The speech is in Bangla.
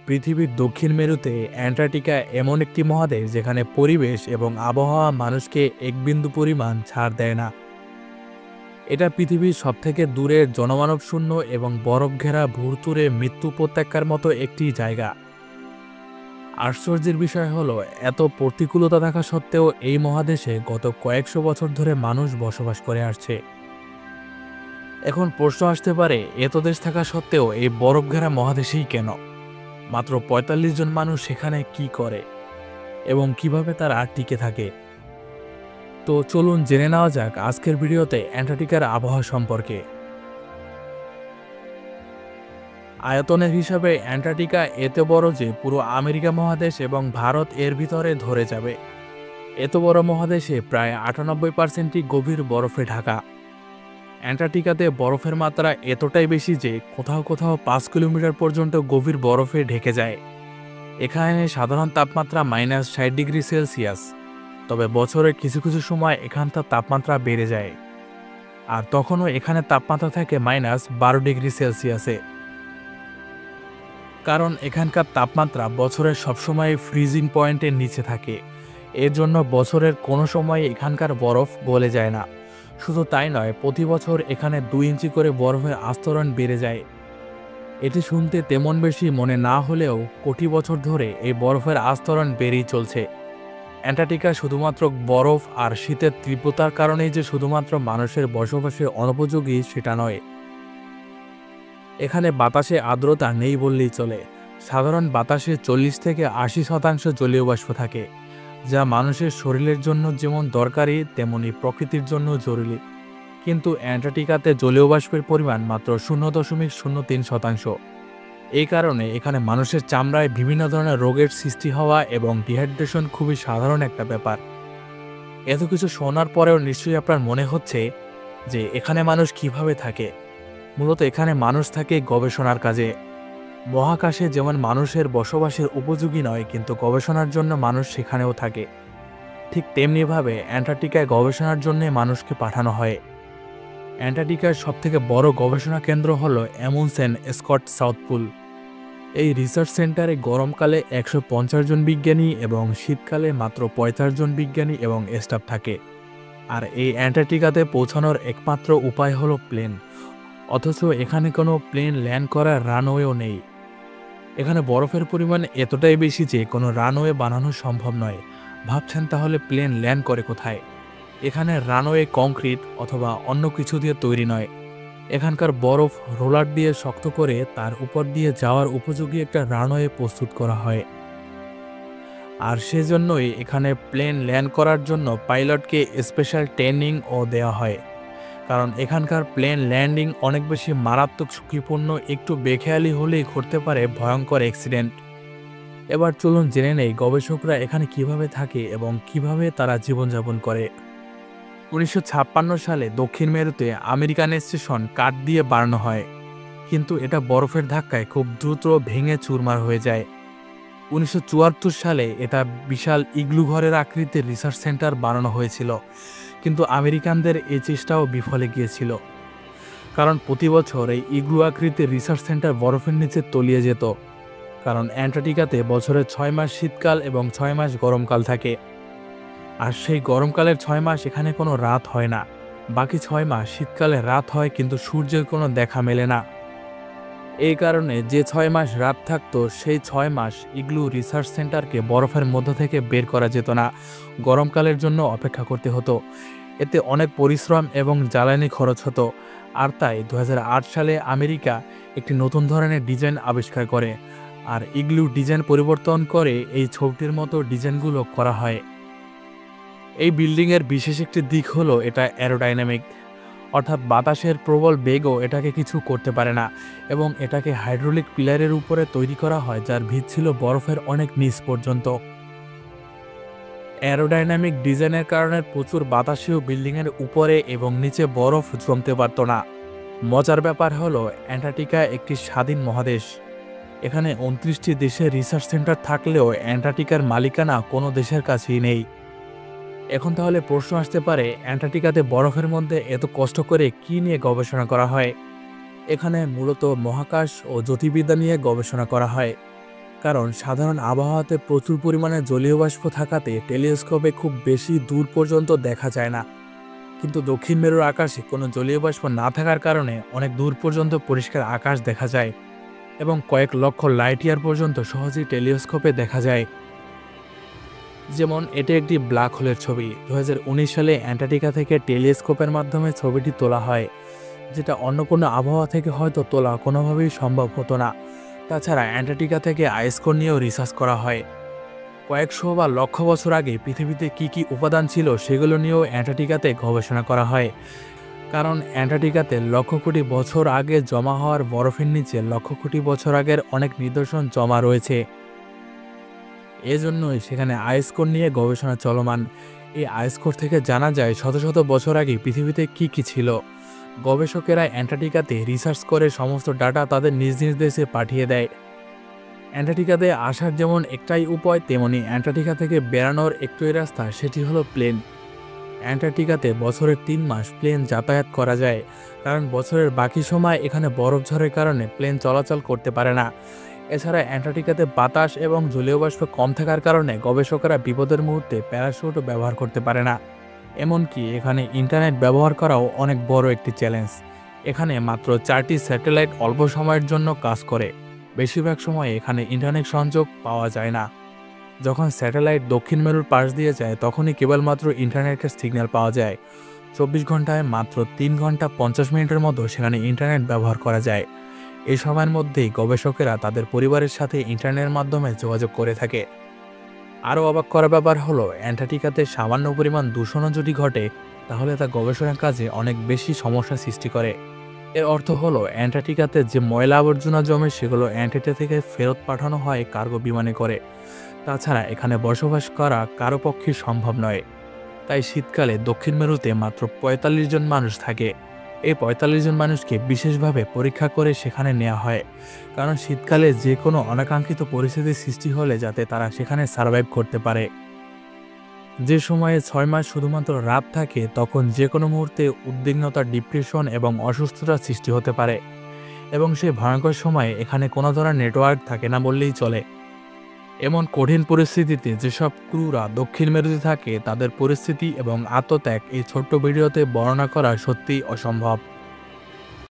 পৃথিবীর দক্ষিণ মেরুতে অ্যান্টার্কটিকা এমন একটি মহাদেশ যেখানে পরিবেশ এবং আবহাওয়া মানুষকে এক বিন্দু পরিমাণ ছাড় দেয় না। এটা পৃথিবীর সবথেকে দূরের জনমানব শূন্য এবং বরফ ঘেরা ভুরতুরে মৃত্যু উপত্যকার মতো একটি জায়গা। আশ্চর্যের বিষয় হলো, এত প্রতিকূলতা থাকা সত্ত্বেও এই মহাদেশে গত কয়েকশো বছর ধরে মানুষ বসবাস করে আসছে। এখন প্রশ্ন আসতে পারে, এত দেশ থাকা সত্ত্বেও এই বরফ ঘেরা মহাদেশেই কেন? মাত্র ৪৫ জন মানুষ সেখানে কি করে এবং কিভাবে তারা টিকে থাকে? তো চলুন জেনে নেওয়া যাক আজকের ভিডিওতে অ্যান্টার্কটিকার আবহাওয়া সম্পর্কে। আয়তনের হিসাবে অ্যান্টার্কটিকা এত বড় যে পুরো আমেরিকা মহাদেশ এবং ভারত এর ভিতরে ধরে যাবে। এত বড় মহাদেশে প্রায় ৯৮%ই গভীর বরফে ঢাকা। অ্যান্টার্কটিকাতে বরফের মাত্রা এতটাই বেশি যে কোথাও কোথাও ৫ কিলোমিটার পর্যন্ত গভীর বরফে ঢেকে যায়। এখানে সাধারণ তাপমাত্রা -৬০°C, তবে বছরের কিছু কিছু সময় এখানকার তাপমাত্রা বেড়ে যায়, আর তখনও এখানে তাপমাত্রা থাকে -১২°C। কারণ এখানকার তাপমাত্রা বছরের সবসময় ফ্রিজিং পয়েন্টের নিচে থাকে। এর জন্য বছরের কোনো সময় এখানকার বরফ গলে যায় না। শুধু তাই নয়, প্রতি বছর এখানে ২ ইঞ্চি করে বরফের আস্তরণ বেড়ে যায়। এটি শুনতে তেমন বেশি মনে না হলেও কোটি বছর ধরে এই বরফের আস্তরণ বেড়েই চলছে। অ্যান্টার্কটিকা শুধুমাত্র বরফ আর শীতের তীব্রতার কারণেই যে শুধুমাত্র মানুষের বসবাসের অনুপযোগী সেটা নয়। এখানে বাতাসে আর্দ্রতা নেই বললেই চলে। সাধারণ বাতাসে ৪০ থেকে ৮০% জলীয় বাষ্প থাকে, যা মানুষের শরীরের জন্য যেমন দরকারি তেমনি প্রকৃতির জন্য জরুরি। কিন্তু অ্যান্টার্কটিকাতে জলীয় বাষ্পের পরিমাণ মাত্র ০.০৩%। এই কারণে এখানে মানুষের চামড়ায় বিভিন্ন ধরনের রোগের সৃষ্টি হওয়া এবং ডিহাইড্রেশন খুবই সাধারণ একটা ব্যাপার। এত কিছু শোনার পরেও নিশ্চয়ই আপনার মনে হচ্ছে যে এখানে মানুষ কিভাবে থাকে। মূলত এখানে মানুষ থাকে গবেষণার কাজে। মহাকাশে যেমন মানুষের বসবাসের উপযোগী নয়, কিন্তু গবেষণার জন্য মানুষ সেখানেও থাকে, ঠিক তেমনিভাবে অ্যান্টার্কটিকায় গবেষণার জন্য মানুষকে পাঠানো হয়। অ্যান্টার্কটিকার সবথেকে বড় গবেষণা কেন্দ্র হল অ্যামুন্ডসেন স্কট সাউথ পুল। এই রিসার্চ সেন্টারে গরমকালে ১৫০ জন বিজ্ঞানী এবং শীতকালে মাত্র ৪৫ জন বিজ্ঞানী এবং স্টাফ থাকে। আর এই অ্যান্টার্কটিকাতে পৌঁছানোর একমাত্র উপায় হলো প্লেন, অথচ এখানে কোনো প্লেন ল্যান্ড করার রানওয়েও নেই। এখানে বরফের পরিমাণ এতটাই বেশি যে কোনো রানওয়ে বানানো সম্ভব নয়। ভাবছেন তাহলে প্লেন ল্যান্ড করে কোথায়? এখানে রানওয়ে কংক্রিট অথবা অন্য কিছু দিয়ে তৈরি নয়। এখানকার বরফ রোলার দিয়ে শক্ত করে তার উপর দিয়ে যাওয়ার উপযোগী একটা রানওয়ে প্রস্তুত করা হয়। আর সেজন্যই এখানে প্লেন ল্যান্ড করার জন্য পাইলটকে স্পেশাল ট্রেনিংও দেওয়া হয়। কারণ এখানকার প্লেন ল্যান্ডিং অনেক বেশি মারাত্মক ঝুঁকিপূর্ণ, একটু বেখেয়ালি হলেই ঘটতে পারে ভয়ঙ্কর অ্যাক্সিডেন্ট। এবার চলুন জেনে নেই গবেষকরা এখানে কিভাবে থাকে এবং কিভাবে তারা জীবনযাপন করে। ১৯৫৬ সালে দক্ষিণ মেরুতে আমেরিকান স্টেশন কাঠ দিয়ে বানানো হয়, কিন্তু এটা বরফের ধাক্কায় খুব দ্রুত ভেঙে চুরমার হয়ে যায়। ১৯৭৪ সালে এটা বিশাল ইগলু ঘরের আকৃতির রিসার্চ সেন্টার বানানো হয়েছিল, কিন্তু আমেরিকানদের এই চেষ্টাও বিফলে গিয়েছিল। কারণ প্রতি বছর এই ইগলু আকৃতির রিসার্চ সেন্টার বরফের নিচে তলিয়ে যেত। কারণ অ্যান্টার্কটিকাতে বছরে ৬ মাস শীতকাল এবং ৬ মাস গরমকাল থাকে, আর সেই গরমকালের ৬ মাস এখানে কোনো রাত হয় না। বাকি ৬ মাস শীতকালে রাত হয়, কিন্তু সূর্যের কোনো দেখা মেলে না। এই কারণে যে ৬ মাস রাত থাকতো, সেই ৬ মাস ইগলু রিসার্চ সেন্টারকে বরফের মধ্য থেকে বের করা যেত না, গরমকালের জন্য অপেক্ষা করতে হতো। এতে অনেক পরিশ্রম এবং জ্বালানি খরচ হতো। আর তাই ২০০৮ সালে আমেরিকা একটি নতুন ধরনের ডিজাইন আবিষ্কার করে, আর ইগলু ডিজাইন পরিবর্তন করে এই ছবিটির মতো ডিজাইনগুলো করা হয়। এই বিল্ডিংয়ের বিশেষ একটি দিক হলো এটা অ্যারোডাইনামিক, অর্থাৎ বাতাসের প্রবল বেগও এটাকে কিছু করতে পারে না, এবং এটাকে হাইড্রোলিক পিলারের উপরে তৈরি করা হয় যার ভিত ছিল বরফের অনেক নিচ পর্যন্ত। অ্যারোডাইনামিক ডিজাইনের কারণে প্রচুর বাতাসেও বিল্ডিংয়ের উপরে এবং নিচে বরফ জমতে পারত না। মজার ব্যাপার হলো অ্যান্টার্কটিকা একটি স্বাধীন মহাদেশ। এখানে ২৯টি দেশের রিসার্চ সেন্টার থাকলেও অ্যান্টার্কটিকার মালিকানা কোনো দেশের কাছেই নেই। এখন তাহলে প্রশ্ন আসতে পারে, অ্যান্টার্কটিকাতে বরফের মধ্যে এত কষ্ট করে কি নিয়ে গবেষণা করা হয়? এখানে মূলত মহাকাশ ও জ্যোতির্বিদ্যা নিয়ে গবেষণা করা হয়। কারণ সাধারণ আবহাওয়াতে প্রচুর পরিমাণে জলীয় বাষ্প থাকাতে টেলিস্কোপে খুব বেশি দূর পর্যন্ত দেখা যায় না। কিন্তু দক্ষিণ মেরুর আকাশে কোনো জলীয় বাষ্প না থাকার কারণে অনেক দূর পর্যন্ত পরিষ্কার আকাশ দেখা যায় এবং কয়েক লক্ষ লাইট ইয়ার পর্যন্ত সহজেই টেলিস্কোপে দেখা যায়। যেমন এটি একটি ব্ল্যাক হোলের ছবি। 2019 সালে অ্যান্টার্কটিকা থেকে টেলিস্কোপের মাধ্যমে ছবিটি তোলা হয়, যেটা অন্য কোনো আবহাওয়া থেকে হয়তো তোলা কোনোভাবেই সম্ভব হতো না। তাছাড়া অ্যান্টার্কটিকা থেকে আইস কোর নিয়েও রিসার্চ করা হয়। কয়েকশো বা লক্ষ বছর আগে পৃথিবীতে কি কি উপাদান ছিল সেগুলো নিয়েও অ্যান্টার্কটিকাতে গবেষণা করা হয়। কারণ অ্যান্টার্কটিকাতে লক্ষ কোটি বছর আগে জমা হওয়ার বরফের নিচে লক্ষ কোটি বছর আগের অনেক নিদর্শন জমা রয়েছে। এজন্যই সেখানে আইস কোর নিয়ে গবেষণা চলমান। এই আইস কোর থেকে জানা যায় শত শত বছর আগে পৃথিবীতে কি কি ছিল। গবেষকেরা অ্যান্টার্কটিকাতে রিসার্চ করে সমস্ত ডাটা তাদের নিজ নিজ দেশে পাঠিয়ে দেয়। অ্যান্টার্কটিকাতে আসার যেমন একটাই উপায়, তেমনি অ্যান্টার্কটিকা থেকে বেরানোর একটাই রাস্তা, সেটি হলো প্লেন। অ্যান্টার্কটিকাতে বছরের 3 মাস প্লেন যাতায়াত করা যায়, কারণ বছরের বাকি সময় এখানে বরফ ঝড়ের কারণে প্লেন চলাচল করতে পারে না। এছাড়া অ্যান্টার্কটিকাতে বাতাস এবং জলীয় বাষ্প কম থাকার কারণে গবেষকরা বিপদের মুহূর্তে প্যারাশুটও ব্যবহার করতে পারে না। এমনকি এখানে ইন্টারনেট ব্যবহার করাও অনেক বড় একটি চ্যালেঞ্জ। এখানে মাত্র 4টি স্যাটেলাইট অল্প সময়ের জন্য কাজ করে। বেশিরভাগ সময় এখানে ইন্টারনেট সংযোগ পাওয়া যায় না। যখন স্যাটেলাইট দক্ষিণ মেরুর পাশ দিয়ে যায় তখনই কেবলমাত্র ইন্টারনেটের সিগন্যাল পাওয়া যায়। 24 ঘন্টায় মাত্র 3 ঘন্টা 50 মিনিটের মতো সেখানে ইন্টারনেট ব্যবহার করা যায়। এই সময়ের মধ্যেই গবেষকেরা তাদের পরিবারের সাথে ইন্টারনেটের মাধ্যমে যোগাযোগ করে থাকে। আরও অবাক করা ব্যাপার হলো, অ্যান্টার্কটিকাতে সামান্য পরিমাণ দূষণও যদি ঘটে তাহলে তা গবেষণার কাজে অনেক বেশি সমস্যা সৃষ্টি করে। এর অর্থ হলো অ্যান্টার্কটিকাতে যে ময়লা আবর্জনা জমে সেগুলো অ্যান্টার্কটিকা থেকে ফেরত পাঠানো হয় কার্গো বিমানে করে। তাছাড়া এখানে বসবাস করা কারো পক্ষে সম্ভব নয়। তাই শীতকালে দক্ষিণ মেরুতে মাত্র 45 জন মানুষ থাকে। এই 45 জন মানুষকে বিশেষভাবে পরীক্ষা করে সেখানে নেওয়া হয়, কারণ শীতকালে যে কোনো অনাকাঙ্ক্ষিত পরিস্থিতির সৃষ্টি হলে যাতে তারা সেখানে সার্ভাইভ করতে পারে। যে সময়ে 6 মাস শুধুমাত্র রাত থাকে তখন যে কোনো মুহূর্তে উদ্বিগ্নতা, ডিপ্রেশন এবং অসুস্থতার সৃষ্টি হতে পারে, এবং সেই ভয়ঙ্কর সময়ে এখানে কোনো ধরনের নেটওয়ার্ক থাকে না বললেই চলে। এমন কঠিন পরিস্থিতিতে যেসব ক্রুরা দক্ষিণ মেরুতে থাকে তাদের পরিস্থিতি এবং আত্মত্যাগ এই ছোট্ট ভিডিওতে বর্ণনা করা সত্যিই অসম্ভব।